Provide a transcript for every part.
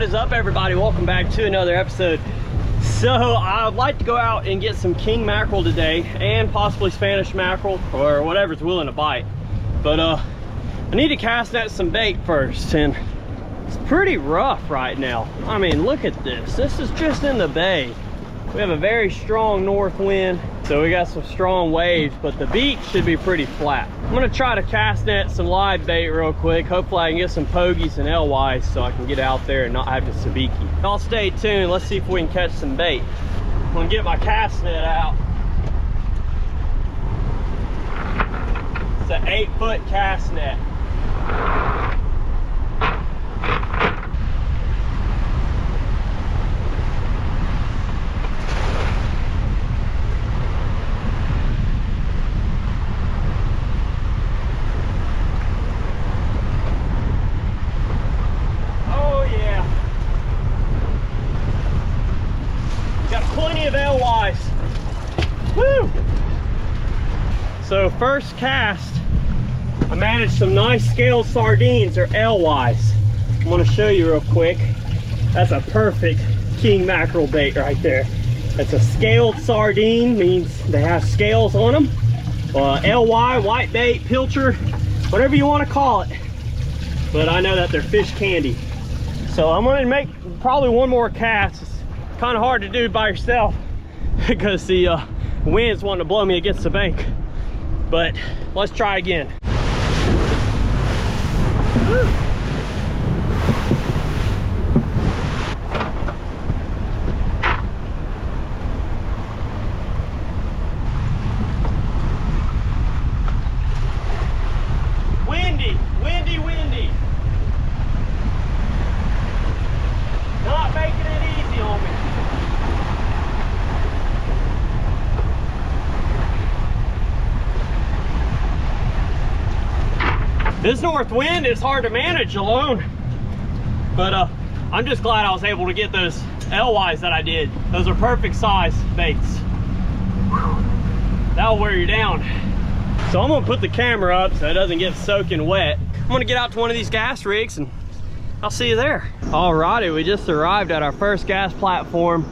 What is up, everybody? Welcome back to another episode. So I'd like to go out and get some king mackerel today, and possibly Spanish mackerel or whatever's willing to bite. But I need to cast net some bait first, and it's pretty rough right now. I mean, look at this. This is just in the bay. We have a very strong north wind, so we got some strong waves, but the beach should be pretty flat. I'm gonna try to cast net some live bait real quick. Hopefully I can get some pogies and LYs so I can get out there and not have to sabiki. Y'all stay tuned. Let's see if we can catch some bait. I'm gonna get my cast net out. It's an 8-foot cast net. Woo! So first cast, I managed some nice scaled sardines, or LYs. I'm gonna show you real quick. That's a perfect king mackerel bait right there. It's a scaled sardine, means they have scales on them. LY, white bait, pilchard, whatever you want to call it. But I know that they're fish candy. So I'm gonna make probably one more cast. It's kind of hard to do by yourself because the wind's wanting to blow me against the bank. But let's try again. Woo. Windy, windy, windy. Not making it easy on me. This north wind is hard to manage alone, but I'm just glad I was able to get those LYs that I did. Those are perfect size baits. Whew. That'll wear you down. So I'm gonna put the camera up so it doesn't get soaking wet. I'm gonna get out to one of these gas rigs and I'll see you there. Alrighty, we just arrived at our first gas platform.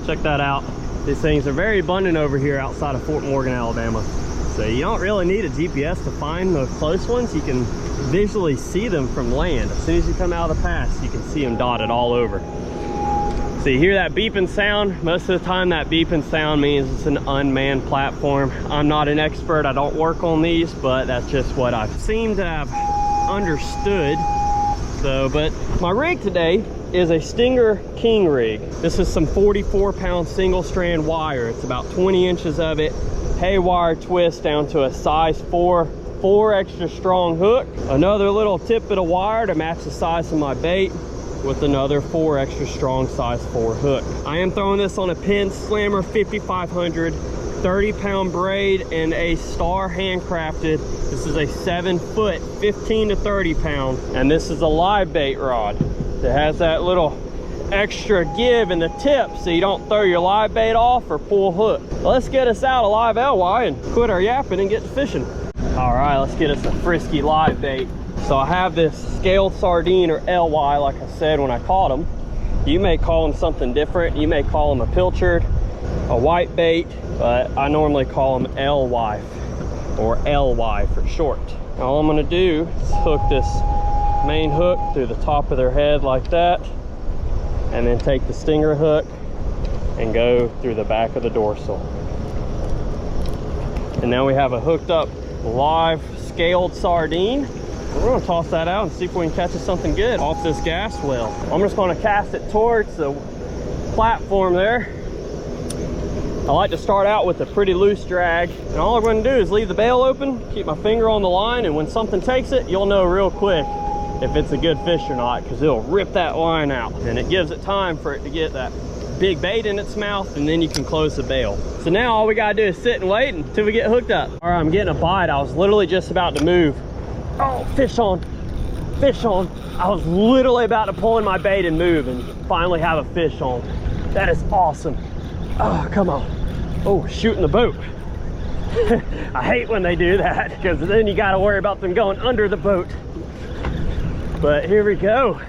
Check that out. These things are very abundant over here outside of Fort Morgan, Alabama. So you don't really need a GPS to find the close ones. You can visually see them from land. As soon as you come out of the pass, you can see them dotted all over. So you hear that beeping sound? Most of the time that beeping sound means it's an unmanned platform. I'm not an expert, I don't work on these, but that's just what I seem to have understood. So, but my rig today is a Stinger King rig. This is some 44-pound single strand wire. It's about 20 inches of it. Haywire twist down to a size 4 extra strong hook, another little tidbit of wire to match the size of my bait with another 4 extra strong size 4 hook. I am throwing this on a Penn Slammer 5500, 30-pound braid and a Star handcrafted. This is a 7-foot, 15 to 30 pound, and this is a live bait rod that has that little extra give in the tip so you don't throw your live bait off or pull hook. Let's get us out a live LY and quit our yapping and get to fishing. All right, let's get us a frisky live bait. So I have this scaled sardine, or LY, like I said when I caught them. You may call them something different. You may call them a pilchard, a white bait, but I normally call them LY, or LY for short. Now all I'm gonna do is hook this main hook through the top of their head like that, and then take the stinger hook and go through the back of the dorsal. And now we have a hooked up live scaled sardine. We're gonna toss that out and see if we can catch us something good off this gas well. I'm just gonna cast it towards the platform there. I like to start out with a pretty loose drag, and all I'm gonna do is leave the bail open, keep my finger on the line, and when something takes it, you'll know real quick if it's a good fish or not, because it'll rip that line out, and it gives it time for it to get that big bait in its mouth, and then you can close the bail. So now all we gotta do is sit and wait until we get hooked up. All right, I'm getting a bite. I was literally just about to move. Oh, fish on, fish on. I was literally about to pull in my bait and move and finally have a fish on. That is awesome. Oh, come on. Oh, shooting the boat. I hate when they do that, because then you gotta worry about them going under the boat. But here we go.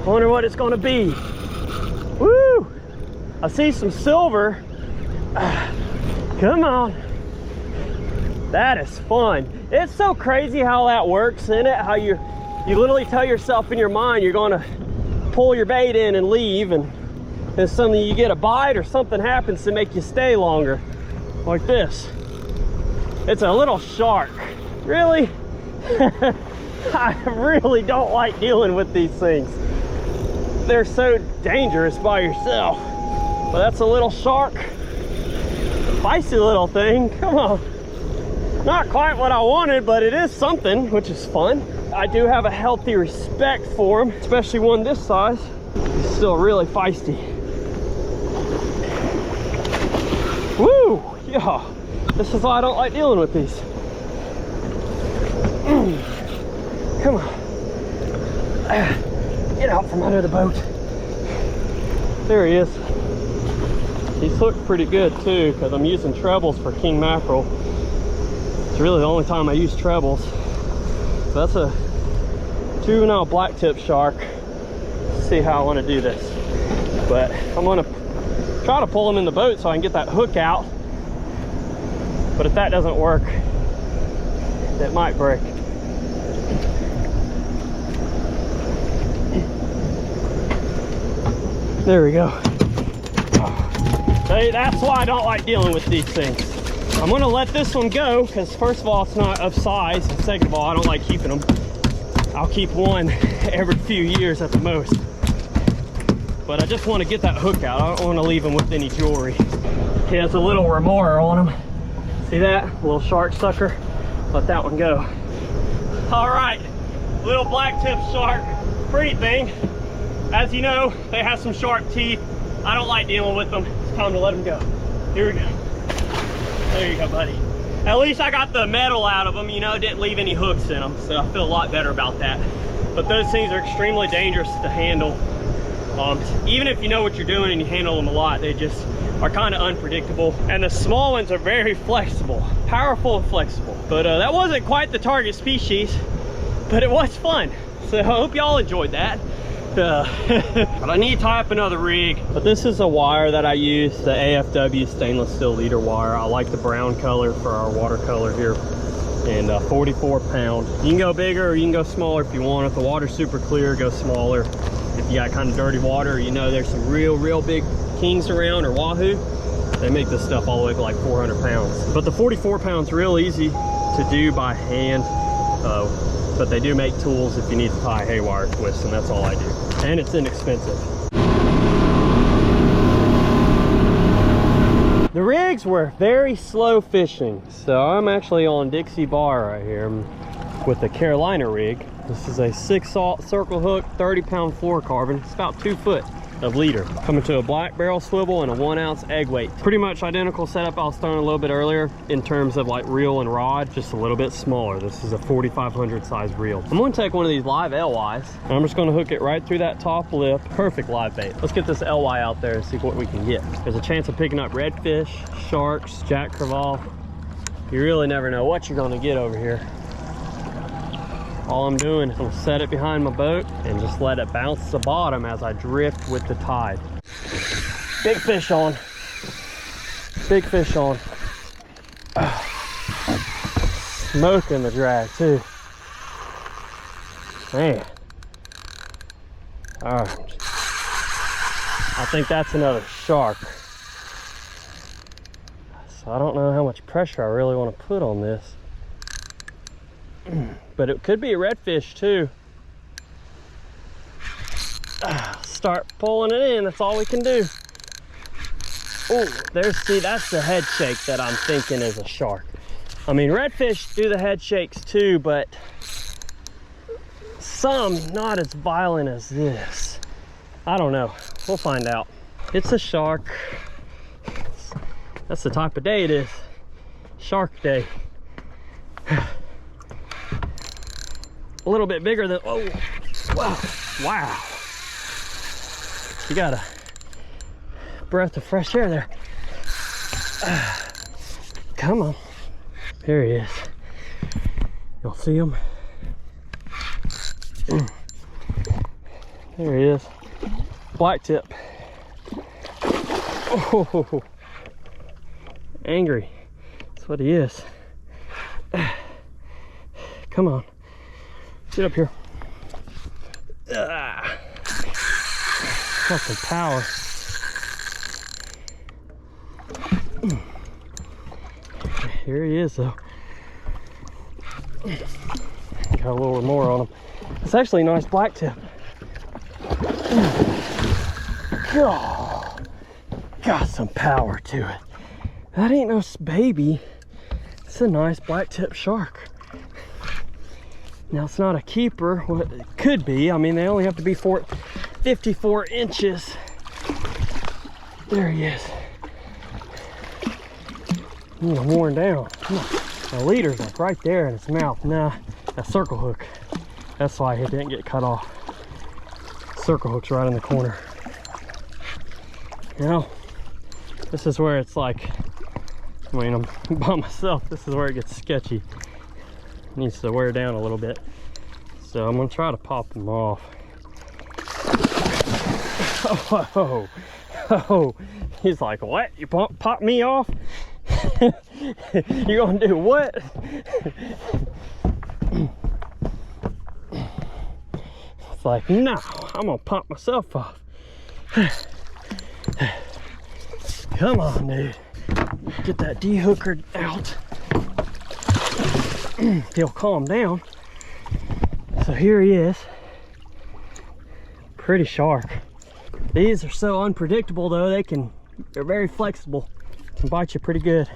I wonder what it's gonna be. Woo! I see some silver. Come on. That is fun. It's so crazy how that works, isn't it? How you literally tell yourself in your mind you're gonna pull your bait in and leave, and then suddenly you get a bite or something happens to make you stay longer. Like this. It's a little shark. Really? I really don't like dealing with these things. They're so dangerous by yourself. But that's a little shark. Feisty little thing. Come on. Not quite what I wanted, but it is something, which is fun. I do have a healthy respect for them, especially one this size. He's still really feisty. Woo! Yeah. This is why I don't like dealing with these. Come on. Get out from under the boat. There he is. He's hooked pretty good too, because I'm using trebles for king mackerel. It's really the only time I use trebles. So that's a juvenile blacktip shark. Let's see how I want to do this. But I'm going to try to pull him in the boat so I can get that hook out. But if that doesn't work, it might break. There we go. See, that's why I don't like dealing with these things. I'm gonna let this one go because first of all, it's not of size, and second of all, I don't like keeping them. I'll keep one every few years at the most. But I just want to get that hook out. I don't want to leave him with any jewelry. He has a little remora on him. See that? A little shark sucker. Let that one go. All right, little blacktip shark. Pretty thing. As you know, they have some sharp teeth. I don't like dealing with them. It's time to let them go. Here we go. There you go, buddy. At least I got the metal out of them, you know, didn't leave any hooks in them, so I feel a lot better about that. But those things are extremely dangerous to handle. Even if you know what you're doing and you handle them a lot, they just are kind of unpredictable. And the small ones are very flexible, powerful and flexible. But that wasn't quite the target species, but it was fun. So I hope y'all enjoyed that. But I need to tie up another rig. But this is a wire that I use, the AFW stainless steel leader wire. I like the brown color for our watercolor here. And 44 pound. You can go bigger or you can go smaller if you want. If the water's super clear, go smaller. If you got kind of dirty water, you know there's some real big kings around, or wahoo, they make this stuff all the way to like 400 pounds. But the 44 pounds real easy to do by hand. But they do make tools if you need to tie haywire twists, and that's all I do. And it's inexpensive. The rigs were very slow fishing. So I'm actually on Dixie Bar right here with the Carolina rig. This is a 6-aught circle hook, 30-pound fluorocarbon. It's about 2 foot of leader. Coming to a black barrel swivel and a 1-ounce egg weight. Pretty much identical setup I was throwing a little bit earlier in terms of like reel and rod, just a little bit smaller. This is a 4500 size reel. I'm gonna take one of these live LYs and I'm just gonna hook it right through that top lip. Perfect live bait. Let's get this LY out there and see what we can get. There's a chance of picking up redfish, sharks, jack crevalle. You really never know what you're gonna get over here. All I'm doing is I'm gonna set it behind my boat and just let it bounce the bottom as I drift with the tide. Big fish on. Big fish on. Smoking the drag too. Man. All right. I think that's another shark. So I don't know how much pressure I really want to put on this. But it could be a redfish too. Start pulling it in, that's all we can do. Oh, there's, see, that's the head shake that I'm thinking is a shark. I mean, redfish do the head shakes too, but some not as violent as this. I don't know, we'll find out. It's a shark. That's the type of day it is. Shark day. A little bit bigger than, oh, wow, wow. You got a breath of fresh air there. Come on. Here he is. You'll see him. There he is. Blacktip. Oh, angry. That's what he is. Come on. Get up here. Got some power. Here he is though. Got a little more on him. It's actually a nice blacktip. Oh, got some power to it. That ain't no baby. It's a nice blacktip shark. Now it's not a keeper. Well, it could be. I mean, they only have to be 54 inches. There he is. Worn down. The leader's like right there in its mouth. Nah, that circle hook. That's why it didn't get cut off. Circle hook's right in the corner. You know, this is where it's like, I mean, I'm by myself. This is where it gets sketchy. It needs to wear down a little bit. So I'm gonna try to pop them off. Oh, oh, he's like, what? You pop me off? You gonna do what? It's like, no, I'm gonna pop myself off. Come on, dude. Get that de-hooker out. He'll calm down. So here he is. Pretty shark. These are so unpredictable though, they're very flexible. Can bite you pretty good.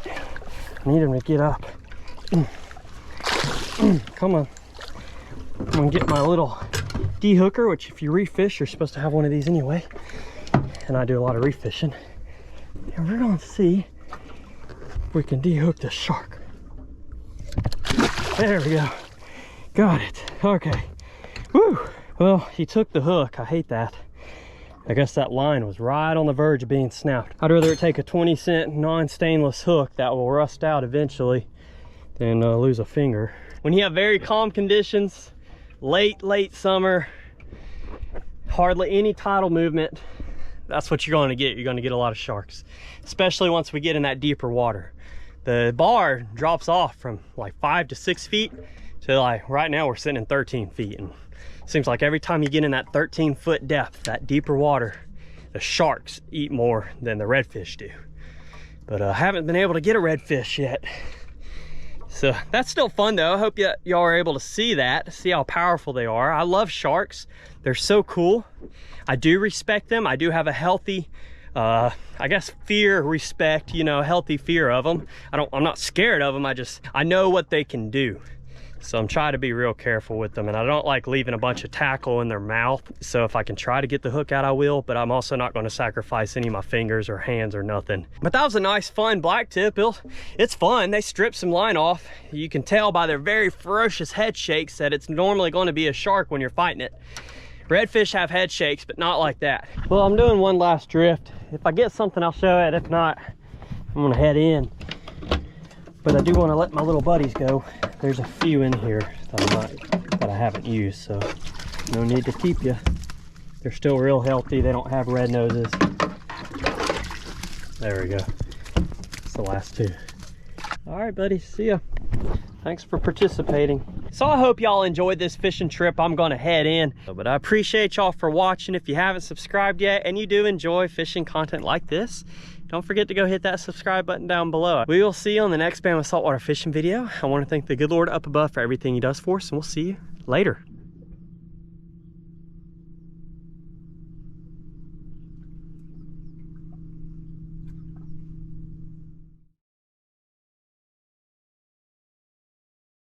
I need him to get up. Come on. I'm gonna get my little de-hooker, which if you reef fish, you're supposed to have one of these anyway. And I do a lot of reef fishing. And we're gonna see if we can de-hook the shark. There we go. Got it. Okay. Woo! Well, he took the hook. I hate that. I guess that line was right on the verge of being snapped. I'd rather it take a 20-cent non-stainless hook that will rust out eventually than lose a finger. When you have very calm conditions, late summer, hardly any tidal movement, that's what you're going to get. You're going to get a lot of sharks, especially once we get in that deeper water. The bar drops off from like 5 to 6 feet to like right now we're sitting in 13 feet. And it seems like every time you get in that 13-foot depth, that deeper water, the sharks eat more than the redfish do. But I haven't been able to get a redfish yet. So that's still fun though. I hope y'all are able to see that, see how powerful they are. I love sharks. They're so cool. I do respect them. I do have a healthy, I guess respect, you know, healthy fear of them. I'm not scared of them. I know what they can do. So I'm trying to be real careful with them, and I don't like leaving a bunch of tackle in their mouth. So if I can try to get the hook out, I will, but I'm also not going to sacrifice any of my fingers or hands or nothing. But that was a nice, fun blacktip. It's fun. They strip some line off. You can tell by their very ferocious head shakes that it's normally going to be a shark when you're fighting it. Redfish have head shakes, but not like that. Well, I'm doing one last drift. If I get something, I'll show it. If not, I'm gonna head in. But I do want to let my little buddies go. There's a few in here that I haven't used, so no need to keep you. They're still real healthy. They don't have red noses. There we go. That's the last two. All right, buddies, see ya. Thanks for participating. So I hope y'all enjoyed this fishing trip. I'm gonna head in. But I appreciate y'all for watching. If you haven't subscribed yet and you do enjoy fishing content like this, don't forget to go hit that subscribe button down below. We will see you on the next Bama Saltwater fishing video. I want to thank the good Lord up above for everything he does for us, and we'll see you later.